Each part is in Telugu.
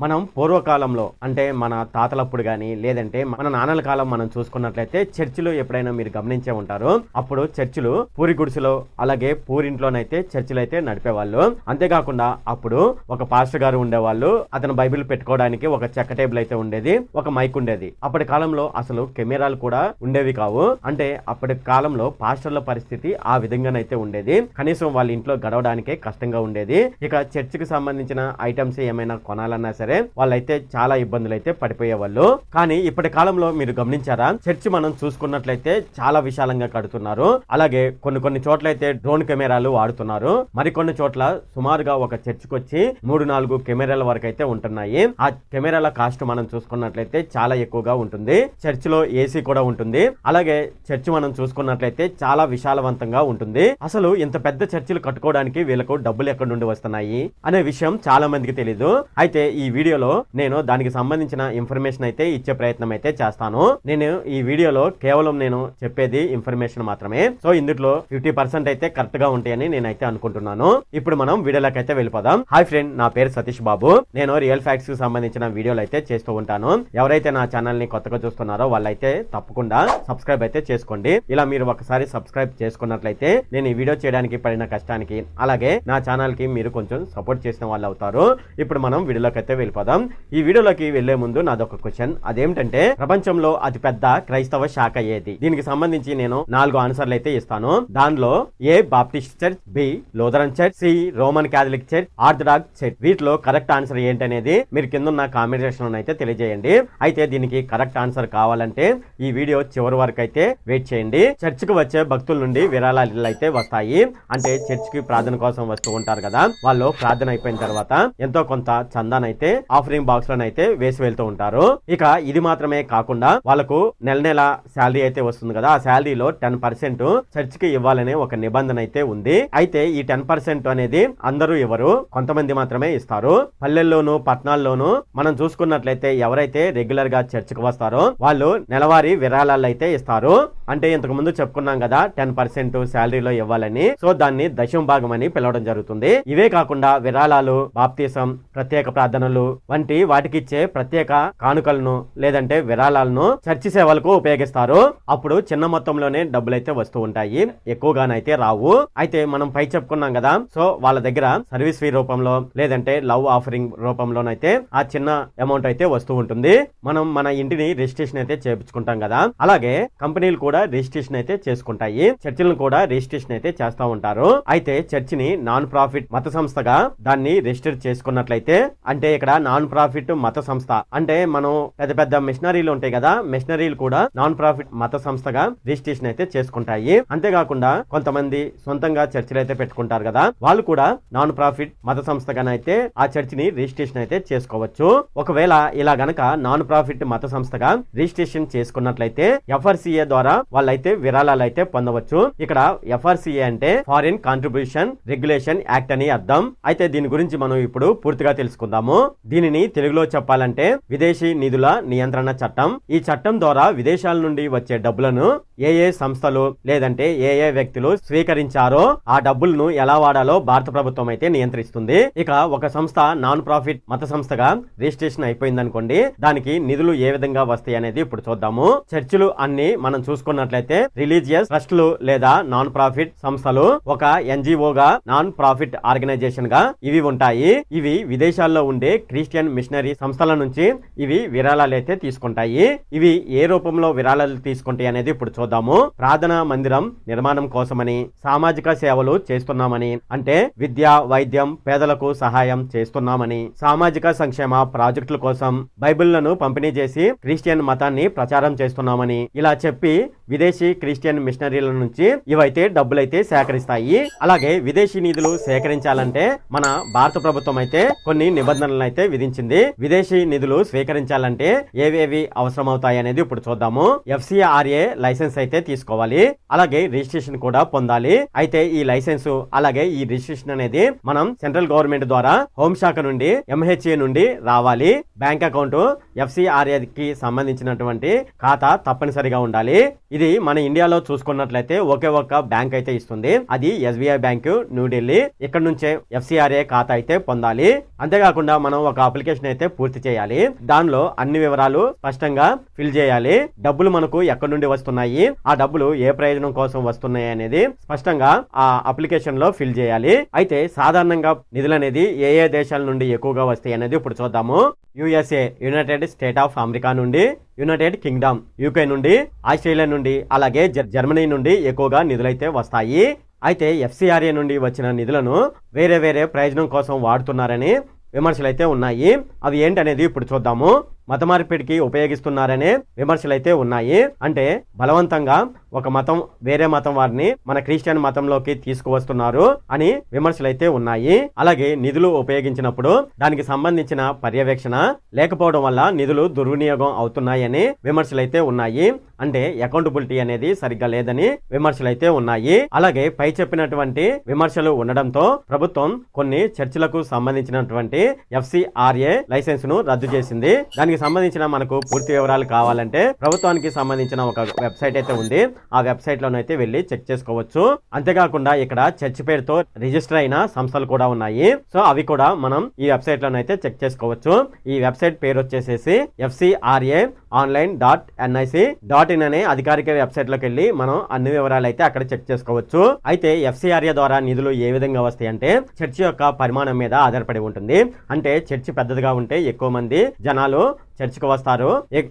మనం పూర్వకాలంలో అంటే మన తాతలప్పుడు కానీ లేదంటే మన నాన్నల కాలం మనం చూసుకున్నట్లయితే చర్చిలు ఎప్పుడైనా మీరు గమనించే ఉంటారు. అప్పుడు చర్చిలు పూరి గుడిసెలో అలాగే పూరింట్లోనైతే చర్చిలు అయితే నడిపేవాళ్ళు. అంతేకాకుండా అప్పుడు ఒక పాస్టర్ గారు ఉండేవాళ్ళు. అతను బైబిల్ పెట్టుకోవడానికి ఒక చెక్క టేబుల్ అయితే ఉండేది, ఒక మైక్ ఉండేది. అప్పటి కాలంలో అసలు కెమెరాలు కూడా ఉండేవి కావు. అంటే అప్పటి కాలంలో పాస్టర్ల పరిస్థితి ఆ విధంగానైతే ఉండేది. కనీసం వాళ్ళ ఇంట్లో గడవడానికే కష్టంగా ఉండేది. ఇక చర్చికి సంబంధించిన ఐటమ్స్ ఏమైనా కొనాలన్నా సరే వాళ్ళైతే చాలా ఇబ్బందులు అయితే పడిపోయేవాళ్ళు. కానీ ఇప్పటి కాలంలో మీరు గమనించారా, చర్చి మనం చూసుకున్నట్లయితే చాలా విశాలంగా కడుతున్నారు. అలాగే కొన్ని చోట్ల అయితే డ్రోన్ కెమెరాలు వాడుతున్నారు. మరికొన్ని చోట్ల సుమారుగా ఒక చర్చికి వచ్చి 3-4 కెమెరాల వరకు అయితే ఉంటున్నాయి. ఆ కెమెరాల కాస్ట్ మనం చూసుకున్నట్లయితే చాలా ఎక్కువగా ఉంటుంది. చర్చిలో ఏసీ కూడా ఉంటుంది. అలాగే చర్చి మనం చూసుకున్నట్లయితే చాలా విశాలవంతంగా ఉంటుంది. అసలు ఇంత పెద్ద చర్చిలు కట్టుకోవడానికి వీళ్ళకు డబ్బులు ఎక్కడి నుండి వస్తున్నాయి అనే విషయం చాలా మందికి తెలీదు. అయితే ఈ వీడియోలో నేను దానికి సంబంధించిన ఇన్ఫర్మేషన్ అయితే ఇచ్చే ప్రయత్నం అయితే చేస్తాను. నేను ఈ వీడియోలో కేవలం నేను చెప్పేది ఇన్ఫర్మేషన్ మాత్రమే. సో ఇందులో 50% అయితే కరెక్ట్ గా ఉంటాయని నేనైతే అనుకుంటున్నాను. ఇప్పుడు మనం వీడియోలోకి అయితే వెళ్ళిపోదాం. హాయ్ ఫ్రెండ్, నా పేరు సతీష్ బాబు. నేను రియల్ ఫ్యాక్ట్స్ కి సంబంధించిన వీడియోలు అయితే చేస్తూ ఉంటాను. ఎవరైతే నా ఛానల్ ని కొత్తగా చూస్తున్నారో వాళ్ళైతే తప్పకుండా సబ్స్క్రైబ్ అయితే చేసుకోండి. ఇలా మీరు ఒకసారి సబ్స్క్రైబ్ చేసుకున్నట్లయితే నేను ఈ వీడియో చేయడానికి పడిన కష్టానికి అలాగే నా ఛానల్ కి మీరు కొంచెం సపోర్ట్ చేసిన వాళ్ళు అవుతారు. ఇప్పుడు మనం వీడియోలోకి అయితే వెళ్ళిపోదాం. ఈ వీడియోలోకి వెళ్లే ముందు నాదొక క్వశ్చన్. అదేమిటంటే ప్రపంచంలో అతిపెద్ద క్రైస్తవ శాఖ ఏది? దీనికి సంబంధించి నేను 4 ఆన్సర్లు అయితే ఇస్తాను. దానిలో A Baptist church, B Lutheran church, C Roman Catholic church, Orthodox church. వీటిలో కరెక్ట్ ఆన్సర్ ఏంటనేది మీరు కింద ఉన్న కామెంట్ సెక్షన్ లో అయితే తెలియజేయండి. అయితే దీనికి కరెక్ట్ ఆన్సర్ కావాలంటే ఈ వీడియో చివరి వరకు అయితే వెయిట్ చేయండి. చర్చ్ కు వచ్చే భక్తుల నుండి విరాళాలు అయితే వస్తాయి. అంటే చర్చ్ కి ప్రార్థన కోసం వస్తూ ఉంటారు కదా, వాళ్ళు ప్రార్థన అయిపోయిన తర్వాత ఎంతో కొంత చందానైతే ఆఫరింగ్ బాక్స్ లోనైతే వేసి వెళ్తూ ఉంటారు. ఇక ఇది మాత్రమే కాకుండా వాళ్ళకు నెల శాలరీ అయితే వస్తుంది కదా, ఆ శాలరీలో 10% చర్చ్ కి ఇవ్వాలనే ఒక నిబంధన అయితే ఉంది. అయితే ఈ 10% అనేది అందరూ ఇవ్వరు, కొంతమంది మాత్రమే ఇస్తారు. పల్లెల్లోనూ పట్టణాల్లోనూ మనం చూసుకున్నట్లయితే ఎవరైతే రెగ్యులర్ గా చర్చ్ కి వస్తారో వాళ్ళు నెలవారీ విరాళాలు అయితే ఇస్తారు. అంటే ఇంతకు ముందు చెప్పుకున్నాం కదా 10% శాలరీలో ఇవ్వాలని. సో దాన్ని దశమ భాగం అని పిలవడం జరుగుతుంది. ఇవే కాకుండా విరాళాలు, బాప్తిసం, ప్రత్యేక ప్రార్థనలు వంటి వాటికిచ్చే ప్రత్యేక కానుకలను లేదంటే విరాళాలను చర్చి సేవలకు ఉపయోగిస్తారు. అప్పుడు చిన్న మొత్తంలోనే డబ్బులైతే వస్తూ ఉంటాయి, ఎక్కువగానైతే రావు. అయితే మనం పై చెప్పుకున్నాం కదా, సో వాళ్ళ దగ్గర సర్వీస్ ఫీ రూపంలో లేదంటే లవ్ ఆఫరింగ్ రూపంలోనైతే ఆ చిన్న అమౌంట్ అయితే వస్తూ ఉంటుంది. మనం మన ఇంటిని రిజిస్ట్రేషన్ అయితే చేయించుకుంటాం కదా, అలాగే కంపెనీలు కూడా రిజిస్ట్రేషన్ అయితే చేసుకుంటాయి. చర్చిలను కూడా రిజిస్ట్రేషన్ అయితే చేస్తూ ఉంటారు. అయితే చర్చిని నాన్ ప్రాఫిట్ మత సంస్థగా దాన్ని రిజిస్టర్ చేసుకున్నట్లయితే, అంటే ఇక్కడ నాన్ ప్రాఫిట్ మత సంస్థ అంటే మనం పెద్ద మిషనరీలు ఉంటాయి కదా, మిషనరీలు కూడా నాన్ ప్రాఫిట్ మత సంస్థగా రిజిస్ట్రేషన్ అయితే చేసుకుంటాయి. అంతేకాకుండా కొంతమంది సొంతంగా చర్చిలు అయితే పెట్టుకుంటారు కదా, వాళ్ళు కూడా నాన్ ప్రాఫిట్ మత సంస్థగానైతే ఆ చర్చిని రిజిస్ట్రేషన్ అయితే చేసుకోవచ్చు. ఒకవేళ ఇలా గనక నాన్ ప్రాఫిట్ మత సంస్థగా రిజిస్ట్రేషన్ చేసుకున్నట్లయితే FRCA ద్వారా వాళ్ళైతే విరాళాలు అయితే పొందవచ్చు. ఇక్కడ FRCA అంటే ఫారిన్ కాంట్రిబ్యూషన్ రెగ్యులేషన్ యాక్ట్ అని అర్థం. అయితే దీని గురించి మనం ఇప్పుడు పూర్తిగా తెలుసుకుందాము. దీనిని తెలుగులో చెప్పాలంటే విదేశీ నిధుల నియంత్రణ చట్టం. ఈ చట్టం ద్వారా విదేశాల నుండి వచ్చే డబ్బులను ఏ సంస్థలు లేదంటే ఏ వ్యక్తులు స్వీకరించారో ఆ డబ్బులను ఎలా వాడాలో భారత ప్రభుత్వం అయితే నియంత్రిస్తుంది. ఇక ఒక సంస్థ నాన్ ప్రాఫిట్ మత సంస్థగా రిజిస్ట్రేషన్ అయిపోయింది అనుకోండి, దానికి నిధులు ఏ విధంగా వస్తాయి అనేది ఇప్పుడు చూద్దాము. చర్చిలు అన్ని మనం చూసుకున్నట్లయితే రిలీజియస్ ట్రస్టులు లేదా నాన్ ప్రాఫిట్ సంస్థలు ఒక NGO గా నాన్ ప్రాఫిట్ ఆర్గనైజేషన్ గా ఇవి ఉంటాయి. ఇవి విదేశాల్లో ఉండే క్రిస్టియన్ మిషనరీ సంస్థల నుంచి ఇవి విరాళాలు అయితే తీసుకుంటాయి. ఇవి ఏ రూపంలో విరాళాలు తీసుకుంటాయి అనేది ఇప్పుడు చూద్దాము. ప్రార్థనా మందిరం నిర్మాణం కోసమని, సామాజిక సేవలు చేస్తున్నామని, అంటే విద్య, వైద్యం, పేదలకు సహాయం చేస్తున్నామని, సామాజిక సంక్షేమ ప్రాజెక్టుల కోసం బైబిళ్లను పంపిణీ చేసి క్రిస్టియన్ మతాన్ని ప్రచారం చేస్తున్నామని ఇలా చెప్పి విదేశీ క్రిస్టియన్ మిషనరీల నుంచి ఇవైతే డబ్బులైతే సేకరిస్తాయి. అలాగే విదేశీ నిధులు సేకరించాలంటే మన భారత ప్రభుత్వం అయితే కొన్ని నిబంధనలను అయితే విధించింది. విదేశీ నిధులు స్వీకరించాలంటే ఏవేవి అవసరం అవుతాయి అనేది ఇప్పుడు చూద్దాము. FCRA లైసెన్స్ అయితే తీసుకోవాలి, అలాగే రిజిస్ట్రేషన్ కూడా పొందాలి. అయితే ఈ లైసెన్స్ అలాగే ఈ రిజిస్ట్రేషన్ అనేది మనం సెంట్రల్ గవర్నమెంట్ ద్వారా హోంశాఖ నుండి MHA నుండి రావాలి. బ్యాంక్ అకౌంట్ FCRA కి సంబంధించినటువంటి ఖాతా తప్పనిసరిగా ఉండాలి. ఇది మన ఇండియాలో చూసుకున్నట్లయితే ఒకే ఒక్క బ్యాంక్ అయితే ఇస్తుంది. అది SBI బ్యాంకు న్యూఢిల్లీ. ఇక్కడ నుంచే FCRA ఖాతా అయితే పొందాలి. అంతేకాకుండా మనం ఒక అప్లికేషన్ అయితే పూర్తి చేయాలి. దానిలో అన్ని వివరాలు స్పష్టంగా ఫిల్ చేయాలి. డబ్బులు మనకు ఎక్కడి నుండి వస్తున్నాయి, ఆ డబ్బులు ఏ ప్రయోజనం కోసం వస్తున్నాయి అనేది స్పష్టంగా ఆ అప్లికేషన్ లో ఫిల్ చేయాలి. అయితే సాధారణంగా నిధులు అనేది ఏ ఏ దేశాల నుండి ఎక్కువగా వస్తాయి అనేది ఇప్పుడు చూద్దాము. USA United state of America నుండి, యునైటెడ్ కింగ్డమ్ UK నుండి, ఆస్ట్రేలియా నుండి, అలాగే జర్మనీ నుండి ఎక్కువగా నిధులైతే వస్తాయి. అయితే FCRA నుండి వచ్చిన నిధులను వేరే వేరే ప్రయోజనం కోసం వాడుతున్నారని విమర్శలు అయితే ఉన్నాయి. అవి ఏంటనేది ఇప్పుడు చూద్దాము. మత మార్పిడికి ఉపయోగిస్తున్నారనే విమర్శలు అయితే ఉన్నాయి. అంటే బలవంతంగా ఒక మతం వేరే మతం వారిని మన క్రిస్టియన్ మతంలోకి తీసుకువస్తున్నారు అని విమర్శలు అయితే ఉన్నాయి. అలాగే నిధులు ఉపయోగించినప్పుడు దానికి సంబంధించిన పర్యవేక్షణ లేకపోవడం వల్ల నిధులు దుర్వినియోగం అవుతున్నాయని విమర్శలు అయితే ఉన్నాయి. అంటే అకౌంటబిలిటీ అనేది సరిగ్గా లేదని విమర్శలు అయితే ఉన్నాయి. అలాగే పై చెప్పినటువంటి విమర్శలు ఉండడంతో ప్రభుత్వం కొన్ని చర్చిలకు సంబంధించినటువంటి FCRA లైసెన్స్ ను రద్దు చేసింది. దానికి సంబంధించిన మనకు పూర్తి వివరాలు కావాలంటే ప్రభుత్వానికి సంబంధించిన ఒక వెబ్సైట్ అయితే ఉంది. ఆ వెబ్సైట్ లోనైతే వెళ్ళి చెక్ చేసుకోవచ్చు. అంతేకాకుండా ఇక్కడ చర్చ్ పేరుతో రిజిస్టర్ అయిన సంస్థలు కూడా ఉన్నాయి. సో అవి కూడా మనం ఈ వెబ్సైట్ లోనైతే చెక్ చేసుకోవచ్చు. ఈ వెబ్సైట్ పేరు వచ్చేసేసి FCRA.online.nic.in అనే అధికారిక వెబ్సైట్ లోకి వెళ్ళి మనం అన్ని వివరాలు అయితే అక్కడ చెక్ చేసుకోవచ్చు. అయితే FCRA ద్వారా నిధులు ఏ విధంగా వస్తాయి అంటే చర్చ్ యొక్క పరిమాణం మీద ఆధారపడి ఉంటుంది. అంటే చర్చ్ పెద్దదిగా ఉంటే ఎక్కువ మంది జనాలు చర్చికి వస్తారు.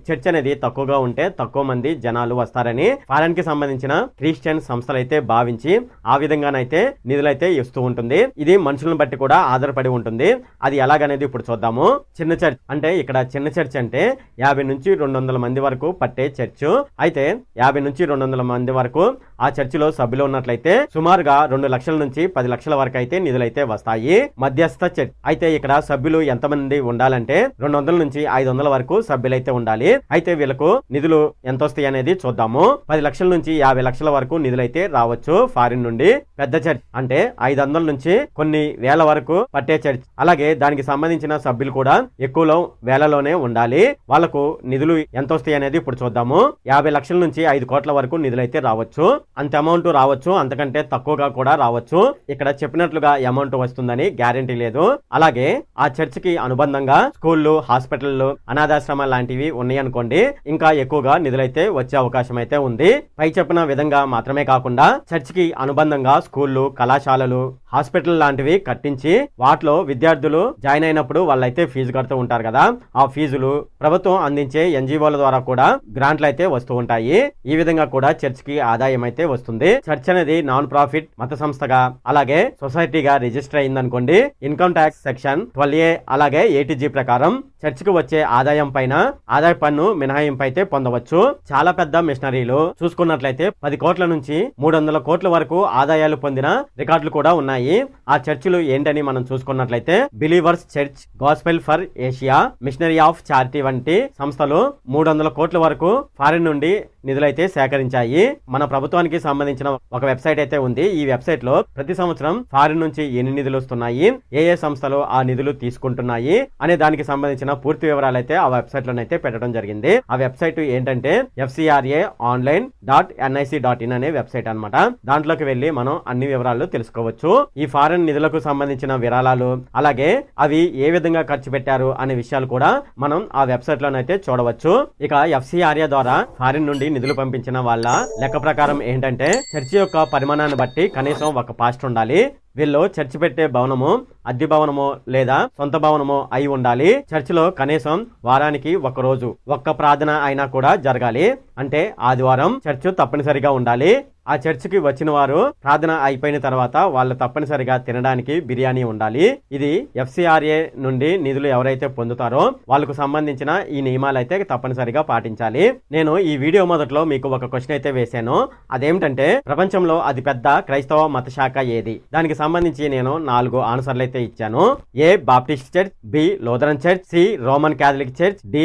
చర్చ్ అనేది తక్కువగా ఉంటే తక్కువ మంది జనాలు వస్తారని ఫారెన్ కి సంబంధించిన క్రిస్టియన్ సంస్థలు అయితే భావించి ఆ విధంగానైతే నిధులైతే ఇస్తూ ఉంటుంది. ఇది మనుషులను బట్టి కూడా ఆధారపడి ఉంటుంది. అది ఎలాగనేది ఇప్పుడు చూద్దాము. చిన్న చర్చ్ అంటే ఇక్కడ చిన్న చర్చ్ అంటే 50 నుంచి 200 మంది వరకు పట్టే చర్చ్. అయితే 50 నుంచి 200 మంది వరకు ఆ చర్చిలో సభ్యులు ఉన్నట్లయితే సుమారుగా 2 లక్షల నుంచి 10 లక్షల వరకు అయితే నిధులైతే వస్తాయి. మధ్యస్థ చర్చ్ అయితే ఇక్కడ సభ్యులు ఎంతమంది ఉండాలంటే 200 నుంచి 500 వరకు సభ్యులైతే ఉండాలి. అయితే వీళ్ళకు నిధులు ఎంత వస్తాయి అనేది చూద్దాము. 10 లక్షల నుంచి 50 లక్షల వరకు నిధులైతే రావచ్చు ఫారిన్ నుండి. పెద్ద చర్చ్ అంటే 500 నుంచి కొన్ని వేల వరకు పట్టే చర్చ్. అలాగే దానికి సంబంధించిన సభ్యులు కూడా ఎక్కువలో వేలలోనే ఉండాలి. వాళ్ళకు నిధులు ఎంత వస్తాయి అనేది ఇప్పుడు చూద్దాము. 50 లక్షల నుంచి 5 కోట్ల వరకు నిధులైతే రావచ్చు. అంత అమౌంట్ రావచ్చు, అంతకంటే తక్కువగా కూడా రావచ్చు. ఇక్కడ చెప్పినట్లుగా అమౌంట్ వస్తుందని గ్యారెంటీ లేదు. అలాగే ఆ చర్చ్ కి అనుబంధంగా స్కూళ్లు, హాస్పిటల్లు, అనాథాశ్రమాలు లాంటివి ఉన్నాయి అనుకోండి, ఇంకా ఎక్కువగా నిధులైతే వచ్చే అవకాశం అయితే ఉంది. పై చెప్పిన విధంగా మాత్రమే కాకుండా చర్చ్ కి అనుబంధంగా స్కూళ్లు, కళాశాలలు, హాస్పిటల్ లాంటివి కట్టించి వాటిలో విద్యార్థులు జాయిన్ అయినప్పుడు వాళ్ళైతే ఫీజు కడుతూ ఉంటారు కదా, ఆ ఫీజులు ప్రభుత్వం అందించే NGOల ద్వారా కూడా గ్రాంట్లు అయితే వస్తూ ఉంటాయి. ఈ విధంగా కూడా చర్చ్ కి ఆదాయం అయితే వస్తుంది. చర్చ్ అనేది నాన్ ప్రాఫిట్ మత సంస్థగా అలాగే సొసైటీగా రిజిస్టర్ అయిందనుకోండి, ఇన్కమ్ ట్యాక్స్ సెక్షన్ 12A అలాగే 80G ప్రకారం చర్చ్ కు వచ్చే ఆదాయం పైన ఆదాయ పన్ను మినహాయింపు అయితే పొందవచ్చు. చాలా పెద్ద మిషనరీలు చూసుకున్నట్లయితే 10 కోట్ల నుంచి 300 కోట్ల వరకు ఆదాయాలు పొందిన రికార్డులు కూడా ఉన్నాయి. ఆ చర్చిలు ఏంటని మనం చూసుకున్నట్లయితే believers church, gospel for Asia, missionary of charity వంటి సంస్థలు 300 కోట్ల వరకు ఫారిన్ నుండి నిధులైతే సేకరించాయి. మన ప్రభుత్వానికి సంబంధించిన ఒక వెబ్సైట్ అయితే ఉంది. ఈ వెబ్సైట్ లో ప్రతి సంవత్సరం ఫారిన్ నుంచి ఎన్ని నిధులు వస్తున్నాయి, ఏ ఏ సంస్థలు ఆ నిధులు తీసుకుంటున్నాయి అనే దానికి సంబంధించిన పూర్తి వివరాలు అయితే ఆ వెబ్సైట్ లోనైతే పెట్టడం జరిగింది. ఆ వెబ్సైట్ ఏంటంటే FCRA.online.nic.in అనే వెబ్సైట్ అన్నమాట. దాంట్లోకి వెళ్లి మనం అన్ని వివరాలు తెలుసుకోవచ్చు. ఈ ఫారెన్ నిధులకు సంబంధించిన వివరాలు అలాగే అవి ఏ విధంగా ఖర్చు పెట్టారు అనే విషయాలు కూడా మనం ఆ వెబ్సైట్ లోనైతే చూడవచ్చు. ఇక FCRA ద్వారా ఫారిన్ నుండి నిధులు పంపించిన వాళ్ళ లెక్క ప్రకారం ఏంటంటే చర్చి యొక్క పరిమాణాన్ని బట్టి కనీసం ఒక పాస్టర్ ఉండాలి. వీళ్ళు చర్చి పెట్టే భవనము అద్దె భవనమో లేదా సొంత భవనమో అయి ఉండాలి. చర్చిలో కనీసం వారానికి ఒక రోజు ఒక్క ప్రార్థన అయినా కూడా జరగాలి. అంటే ఆదివారం చర్చ్ తప్పనిసరిగా ఉండాలి. ఆ చర్చికి వచ్చిన వారు ప్రార్థన అయిపోయిన తర్వాత వాళ్ళు తప్పనిసరిగా తినడానికి బిర్యానీ ఉండాలి. ఇది FCRA నుండి నిధులు ఎవరైతే పొందుతారో వాళ్ళకు సంబంధించిన ఈ నియమాలు అయితే తప్పనిసరిగా పాటించాలి. నేను ఈ వీడియో మొదట్లో మీకు ఒక క్వశ్చన్ అయితే వేశాను. అదేమిటంటే ప్రపంచంలో అతి పెద్ద క్రైస్తవ మత శాఖ ఏది? దానికి సంబంధించి నేను 4 ఆన్సర్లు అయితే ఇచ్చాను. A Baptist church, B Lutheran church, C Roman Catholic church, D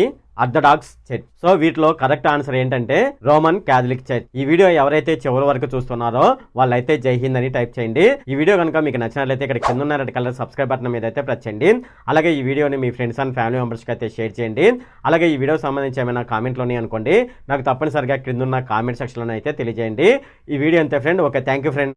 orthodox church. So వీటిలో కరెక్ట్ ఆన్సర్ ఏంటంటే రోమన్ క్యాథలిక్ చర్చ్. ఈ వీడియో ఎవరైతే చివరి వరకు చూస్తున్నారో వాళ్ళైతే జై హింద్ అని టైప్ చేయండి. ఈ వీడియో కనుక మీకు నచ్చినట్లయితే ఇక్కడ కింద ఉన్న రెడ్ కలర్ సబ్స్క్రైబ్ బటన్ మీద అయితే ప్రెస్ చేయండి. అలాగే ఈ వీడియోని మీ ఫ్రెండ్స్ అండ్ ఫ్యామిలీ మెంబర్స్కి అయితే షేర్ చేయండి. అలాగే ఈ వీడియో సంబంధించి ఏమైనా కామెంట్లోని అనుకోండి, నాకు తప్పనిసరిగా కింద ఉన్న కామెంట్ సెక్షన్లో అయితే తెలియజేయండి. ఈ వీడియో అంతే friend. Okay, thank you friend.